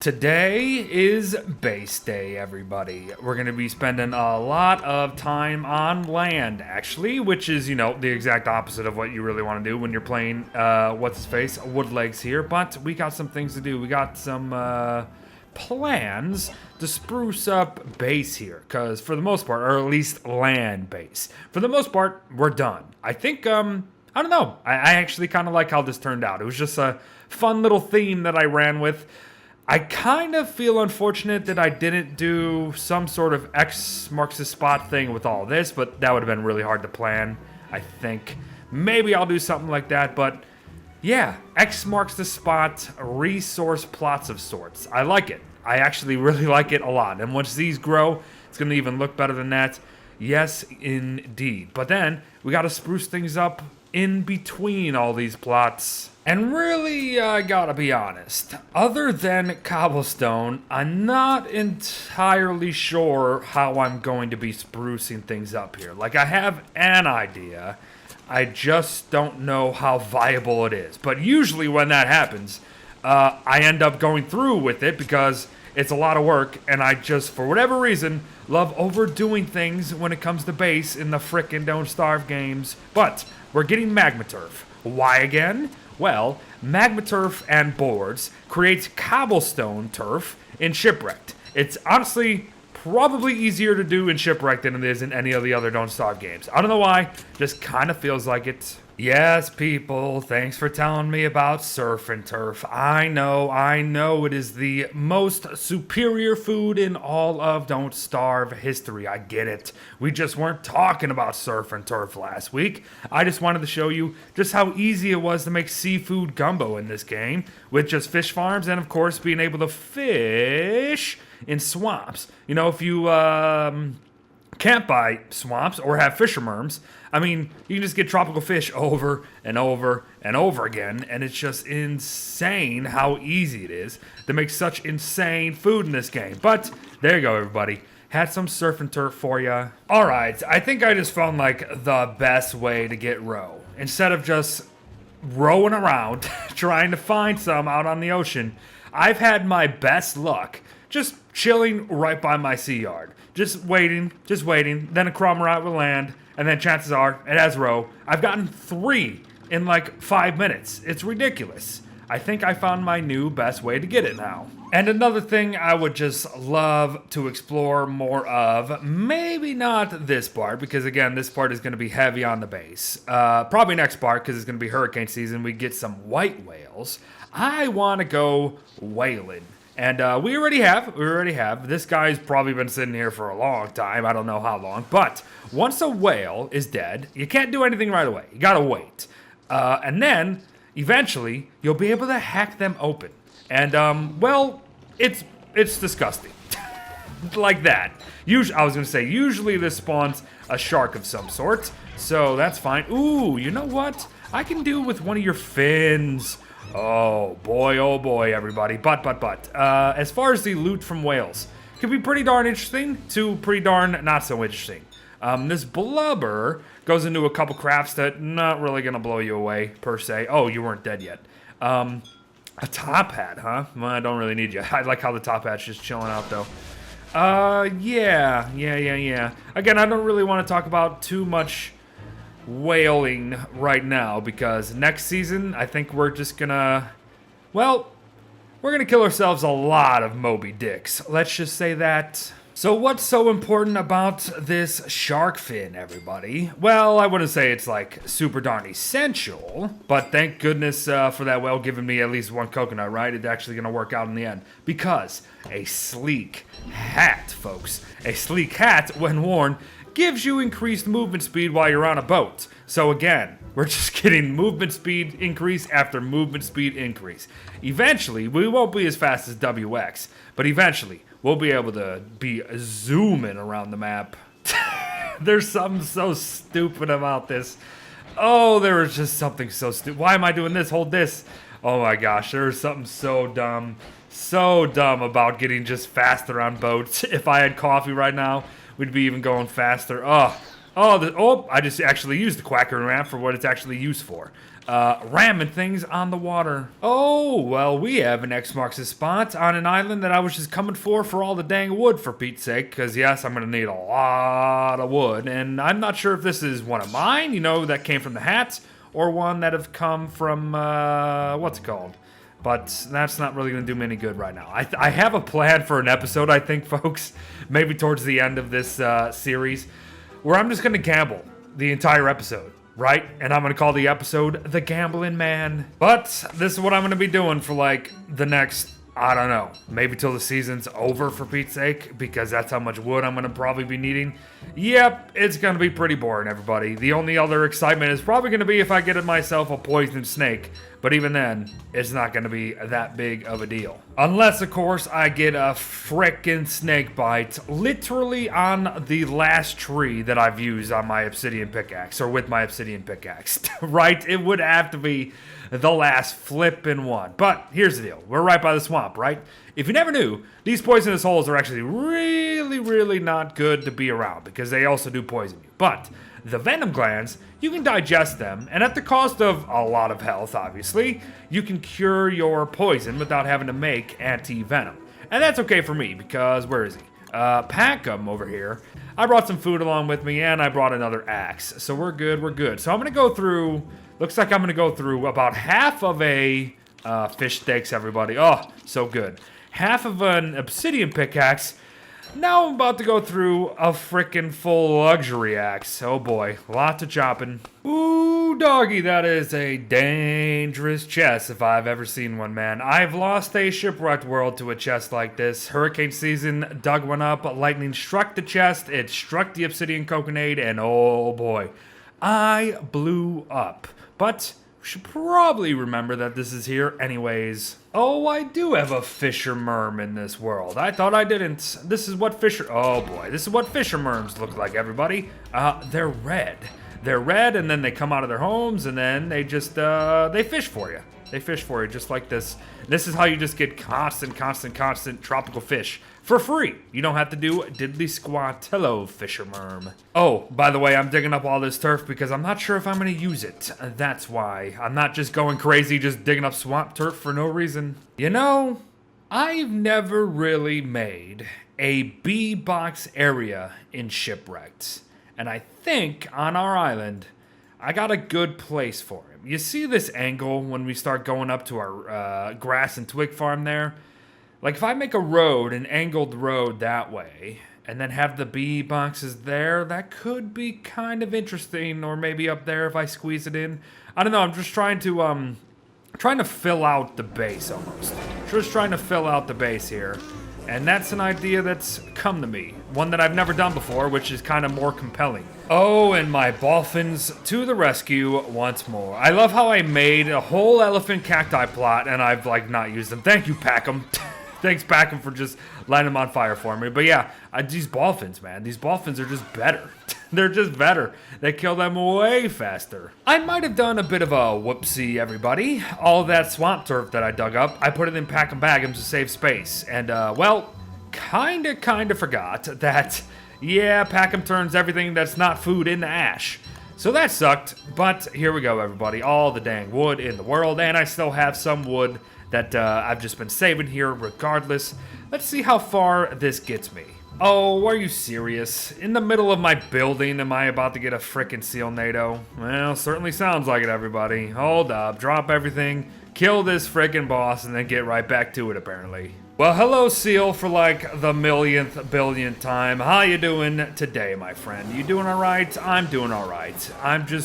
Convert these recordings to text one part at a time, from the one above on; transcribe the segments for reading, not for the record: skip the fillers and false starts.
Today is base day, everybody. We're going to be spending a lot of time on land, actually, which is, the exact opposite of what you really want to do when you're playing, what's-his-face, Woodlegs here. But we got some things to do. We got some, plans to spruce up base here. Because for the most part, or at least land base, for the most part, we're done. I think, I don't know. I actually kind of like how this turned out. It was just a fun little theme that I ran with. I kind of feel unfortunate that I didn't do some sort of X marks the spot thing with all this, but that would have been really hard to plan, I think. Maybe I'll do something like that, but yeah, X marks the spot, resource plots of sorts. I like it. I actually really like it a lot. And once these grow, it's going to even look better than that. Yes, indeed. But then we got to spruce things up in between all these plots. And really, I gotta be honest, other than cobblestone, I'm not entirely sure how I'm going to be sprucing things up here. Like, I have an idea, I just don't know how viable it is. But usually when that happens, I end up going through with it because it's a lot of work, and I just, for whatever reason, love overdoing things when it comes to base in the frickin' Don't Starve games. But we're getting magma turf. Why again? Well, magma turf and boards creates cobblestone turf in Shipwrecked. It's honestly probably easier to do in Shipwrecked than it is in any of the other Don't Starve games. I don't know why, just kind of feels like it. Yes, people, thanks for telling me about surf and turf. I know it is the most superior food in all of Don't Starve history. I get it. We just weren't talking about surf and turf last week. I just wanted to show you just how easy it was to make seafood gumbo in this game with just fish farms and, of course, being able to fish in swamps. You know, if you can't buy swamps or have fishermerms, I mean, you can just get tropical fish over and over and over again, and it's just insane how easy it is to make such insane food in this game. But there you go, everybody. Had some surf and turf for you. Alright, I think I just found, like, the best way to get roe. Instead of just rowing around trying to find some out on the ocean, I've had my best luck just chilling right by my sea yard. Just waiting, then a cormorant will land, and then chances are it has roe. I've gotten 3 in like 5 minutes. It's ridiculous. I think I found my new best way to get it now. And another thing I would just love to explore more of, maybe not this part, because again, this part is going to be heavy on the base. Probably next part, because it's going to be hurricane season, we get some white whales. I want to go whaling. And we already have. This guy's probably been sitting here for a long time. I don't know how long. But once a whale is dead, you can't do anything right away. You gotta wait. And then, eventually, you'll be able to hack them open. And, well, it's disgusting. Like that. I was gonna say, usually this spawns a shark of some sort. So that's fine. Ooh, you know what? I can do with one of your fins. Oh boy, everybody. But, as far as the loot from whales, could be pretty darn interesting to pretty darn not so interesting. This blubber goes into a couple crafts that not really gonna blow you away, per se. Oh, you weren't dead yet. A top hat, huh? Well, I don't really need you. I like how the top hat's just chilling out, though. Yeah. Again, I don't really want to talk about too much whaling right now, because next season, I think we're just gonna, well, we're gonna kill ourselves a lot of Moby Dicks. Let's just say that. So what's so important about this shark fin, everybody? Well, I wouldn't say it's like super darn essential, but thank goodness for that whale giving me at least one coconut, right? It's actually gonna work out in the end. Because a sleek hat, folks, a sleek hat, when worn, gives you increased movement speed while you're on a boat. So again, we're just getting movement speed increase after movement speed increase. Eventually, we won't be as fast as WX, but eventually, we'll be able to be zooming around the map. There's something so stupid about this. Oh, there was just something so stupid. Why am I doing this? Hold this. Oh my gosh, there's something so dumb about getting just faster on boats. If I had coffee right now, we'd be even going faster. I just actually used the Quacker ramp for what it's actually used for. ramming things on the water. Oh, well, we have an X marks the spot on an island that I was just coming for all the dang wood, for Pete's sake, because yes, I'm going to need a lot of wood, and I'm not sure if this is one of mine, you know, that came from the hats, or one that have come from, what's it called? But that's not really going to do me any good right now. I have a plan for an episode, I think, folks, maybe towards the end of this series, where I'm just going to gamble the entire episode. Right? And I'm going to call the episode The Gambling Man. But this is what I'm going to be doing for like the next, I don't know, maybe till the season's over, for Pete's sake, because that's how much wood I'm going to probably be needing. Yep, it's going to be pretty boring, everybody. The only other excitement is probably going to be if I get myself a poisoned snake. But even then, it's not going to be that big of a deal. Unless, of course, I get a frickin' snake bite literally on the last tree that I've used on my obsidian pickaxe, or with my obsidian pickaxe, right? It would have to be the last flippin' one. But here's the deal. We're right by the swamp, right? If you never knew, these poisonous holes are actually really, really not good to be around, because they also do poison you. But the venom glands, you can digest them, and at the cost of a lot of health, obviously, you can cure your poison without having to make anti-venom. And that's okay for me, because, where is he? Packham over here. I brought some food along with me, and I brought another axe. So we're good, we're good. So I'm going to go through, looks like I'm going to go through about half of a fish steaks, everybody. Oh, so good. Half of an obsidian pickaxe. Now I'm about to go through a frickin' full luxury axe. Oh boy, lots of chopping. Ooh, doggy, that is a dangerous chest if I've ever seen one, man. I've lost a shipwrecked world to a chest like this. Hurricane season dug one up, lightning struck the chest, it struck the obsidian coconade, and oh boy, I blew up. But should probably remember that this is here anyways. Oh, I do have a fisher merm in this world. I thought I didn't. This is what oh boy, this is what fisher merms look like, everybody. They're red. They're red, and then they come out of their homes, and then they just, they fish for you. They fish for you just like this. This is how you just get constant tropical fish for free. You don't have to do diddly squat. Hello, fisher merm. Oh, by the way, I'm digging up all this turf because I'm not sure if I'm going to use it. That's why. I'm not just going crazy just digging up swamp turf for no reason. You know, I've never really made a bee box area in Shipwrecked. And I think on our island, I got a good place for him. You see this angle when we start going up to our grass and twig farm there? Like if I make a road, an angled road that way, and then have the bee boxes there, that could be kind of interesting, or maybe up there if I squeeze it in. I don't know, I'm just trying to fill out the base almost. Just trying to fill out the base here. And that's an idea that's come to me. One that I've never done before, which is kind of more compelling. Oh, and my dolphins to the rescue once more. I love how I made a whole elephant cacti plot and I've like not used them. Thank you, Packham. Thanks, Packham, for just lighting them on fire for me. But yeah, these dolphins, man. These dolphins are just better. They're just better. They kill them way faster. I might have done a bit of a whoopsie, everybody. All that swamp turf that I dug up, I put it in Packham Bagham's to save space. And, well, kinda forgot that, yeah, Packham turns everything that's not food into ash. So that sucked, but here we go, everybody. All the dang wood in the world, and I still have some wood that I've just been saving here regardless. Let's see how far this gets me. Oh, are you serious? In the middle of my building, am I about to get a frickin' seal NATO? Well, certainly sounds like it, everybody. Hold up, drop everything, kill this frickin' boss, and then get right back to it, apparently. Well, hello, Seal, for like the millionth, billionth time. How you doing today, my friend? You doing all right? I'm doing all right.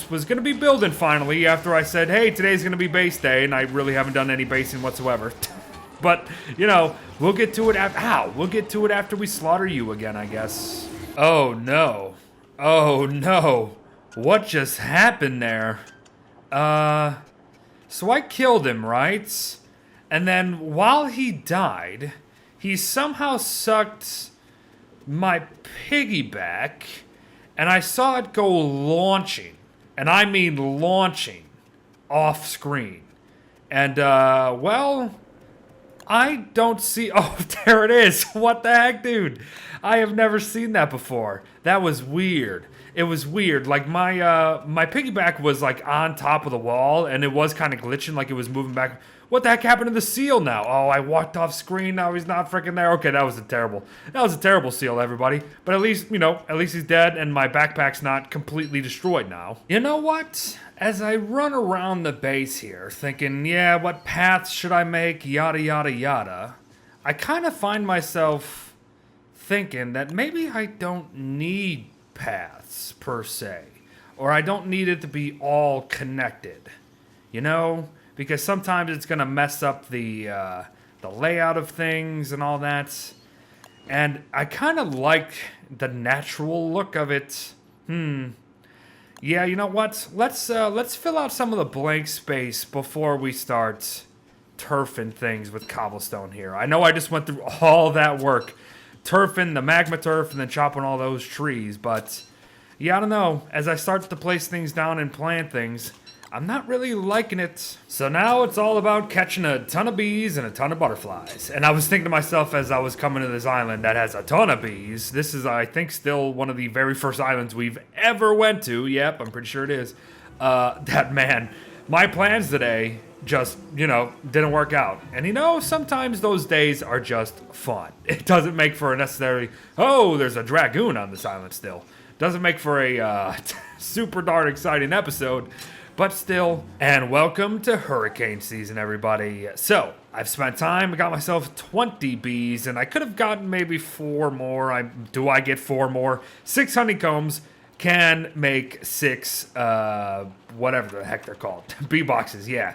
Was gonna be building finally after I said, hey, today's gonna be base day, and I really haven't done any basing whatsoever. But, you know, we'll get to it we'll get to it after we slaughter you again, I guess. Oh, no. Oh, no. What just happened there? So I killed him, right? And then while he died, he somehow sucked my piggyback, and I saw it go launching. And I mean launching off screen. And, well, I don't see... Oh, there it is. What the heck, dude? I have never seen that before. That was weird. It was weird. Like, my piggyback was, like, on top of the wall, and it was kind of glitching, like it was moving back. What the heck happened to the seal now? Oh, I walked off screen. Now he's not freaking there. Okay, that was a terrible seal, everybody. But at least, at least he's dead, and my backpack's not completely destroyed now. You know what? As I run around the base here, thinking, yeah, what paths should I make, yada, yada, yada, I kind of find myself thinking that maybe I don't need paths, per se. Or I don't need it to be all connected. Because sometimes it's going to mess up the layout of things and all that. And I kind of like the natural look of it. Yeah, you know what? Let's fill out some of the blank space before we start turfing things with cobblestone here. I know I just went through all that work. Turfing the magma turf and then chopping all those trees. But, yeah, I don't know. As I start to place things down and plant things, I'm not really liking it. So now it's all about catching a ton of bees and a ton of butterflies. And I was thinking to myself as I was coming to this island that has a ton of bees. This is, I think, still one of the very first islands we've ever went to. Yep, I'm pretty sure it is. Man, my plans today just, didn't work out. And sometimes those days are just fun. It doesn't make for a necessarily, oh, there's a dragoon on this island still. Doesn't make for a super darn exciting episode. But still, and welcome to hurricane season, everybody. So, I've spent time, I got myself 20 bees, and I could have gotten maybe 4 more. Do I get 4 more? 6 honeycombs can make 6, whatever the heck they're called. Bee boxes, yeah.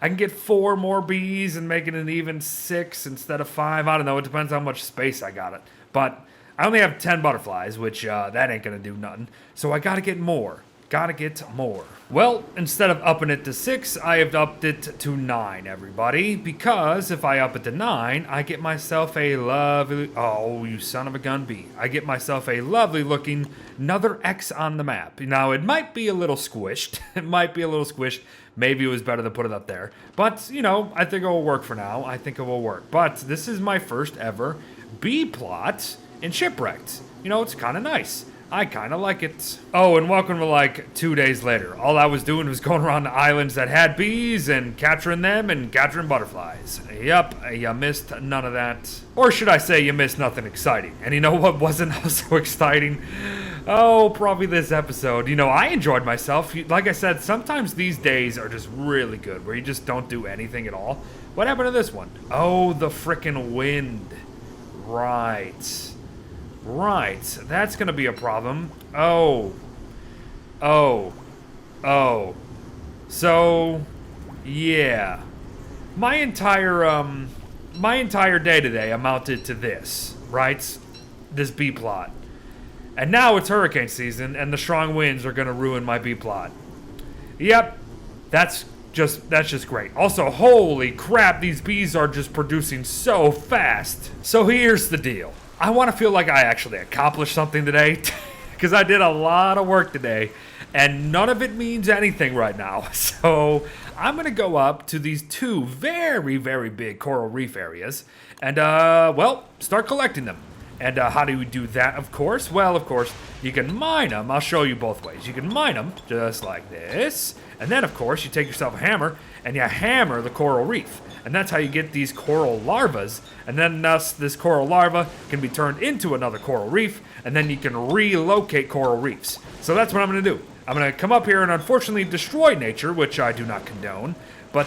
I can get 4 more bees and make it an even 6 instead of 5. I don't know, it depends how much space I got it. But I only have 10 butterflies, which that ain't gonna do nothing. So I gotta get more. Gotta get more. Well, instead of upping it to 6, I have upped it to 9, everybody. Because if I up it to 9, I get myself a lovely... Oh, you son of a gun bee. I get myself a lovely looking another X on the map. Now, it might be a little squished. Maybe it was better to put it up there. But, I think it will work for now. I think it will work. But this is my first ever bee plot in Shipwrecked. It's kind of nice. I kind of like it. Oh, and welcome to like 2 days later. All I was doing was going around the islands that had bees and capturing them and capturing butterflies. Yep, you missed none of that. Or should I say you missed nothing exciting. And you know what wasn't also exciting? Oh, probably this episode. I enjoyed myself. Like I said, sometimes these days are just really good where you just don't do anything at all. What happened to this one? Oh, the frickin' wind. Right, that's gonna be a problem. Oh. So, yeah. My entire day today amounted to this, right? This bee plot. And now it's hurricane season, and the strong winds are gonna ruin my bee plot. Yep, that's just great. Also, holy crap, these bees are just producing so fast. So here's the deal. I want to feel like I actually accomplished something today because I did a lot of work today and none of it means anything right now. So I'm going to go up to these 2 very, very big coral reef areas and, start collecting them. And how do we do that, of course? Well, of course, you can mine them. I'll show you both ways. You can mine them just like this. And then, of course, you take yourself a hammer and you hammer the coral reef. And that's how you get these coral larvas. And then this coral larva can be turned into another coral reef. And then you can relocate coral reefs. So that's what I'm going to do. I'm going to come up here and unfortunately destroy nature, which I do not condone. But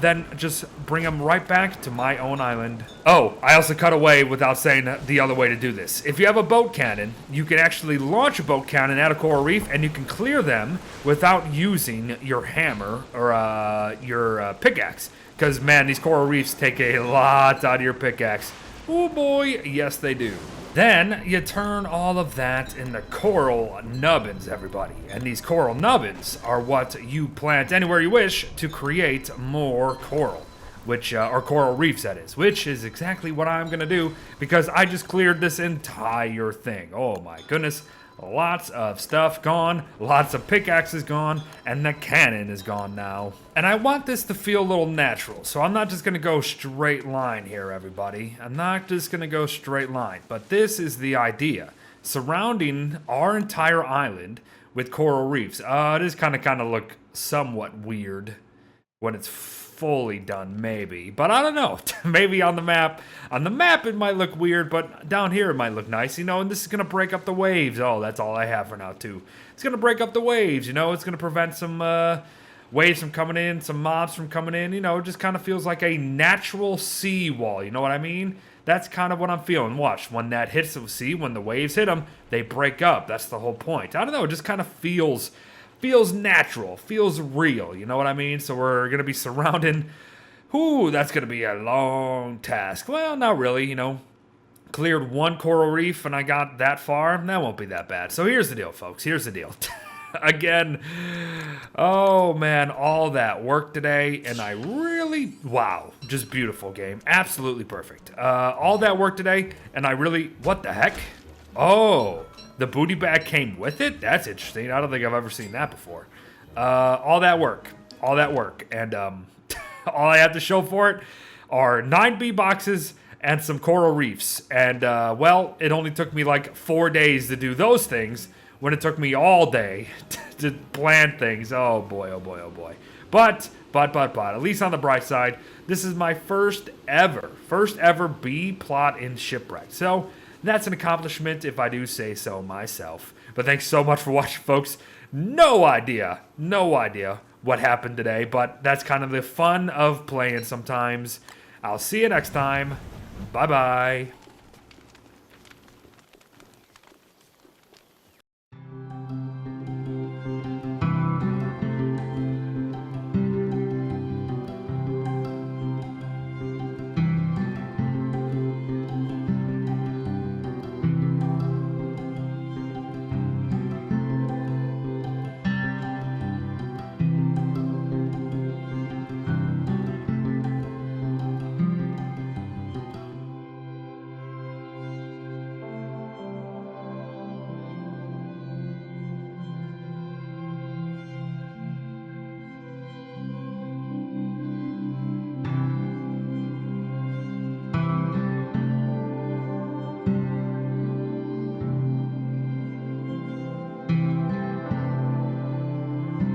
then just bring them right back to my own island. Oh, I also cut away without saying the other way to do this. If you have a boat cannon, you can actually launch a boat cannon at a coral reef and you can clear them without using your hammer or your pickaxe. Because, man, these coral reefs take a lot out of your pickaxe. Oh boy, yes they do. Then you turn all of that into coral nubbins, everybody. And these coral nubbins are what you plant anywhere you wish to create more coral. Or coral reefs, that is. Which is exactly what I'm going to do because I just cleared this entire thing. Oh my goodness. Lots of stuff gone, lots of pickaxes gone, and the cannon is gone now. And I want this to feel a little natural, so I'm not just gonna go straight line here, everybody. I'm not just gonna go straight line, but this is the idea. Surrounding our entire island with coral reefs. It is kind of look somewhat weird when it's fully done, maybe. But I don't know. Maybe on the map it might look weird, but down here it might look nice, you know, and this is gonna break up the waves. Oh, that's all I have for now, too. It's gonna break up the waves, you know, it's gonna prevent some waves from coming in, some mobs from coming in, you know, it just kind of feels like a natural sea wall, you know what I mean? That's kind of what I'm feeling. Watch, when that hits the sea, when the waves hit them, they break up. That's the whole point. I don't know, it just kind of feels natural, feels real, you know what I mean? So we're going to be surrounding, that's going to be a long task. Well, not really, you know, cleared one coral reef and I got that far, that won't be that bad. So here's the deal, folks, here's the deal. Again, oh man, all that work today, and I really, wow, just beautiful game, absolutely perfect. All that work today, and I really, what the heck? Oh, the booty bag came with it? That's interesting. I don't think I've ever seen that before. All that work, and all I have to show for it are 9 bee boxes and some coral reefs. And, well, it only took me like 4 days to do those things when it took me all day to plan things. Oh boy, oh boy, oh boy. But, at least on the bright side, this is my first ever bee plot in Shipwrecked. So, that's an accomplishment if I do say so myself. But thanks so much for watching, folks. No idea what happened today, but that's kind of the fun of playing sometimes. I'll see you next time. Bye-bye.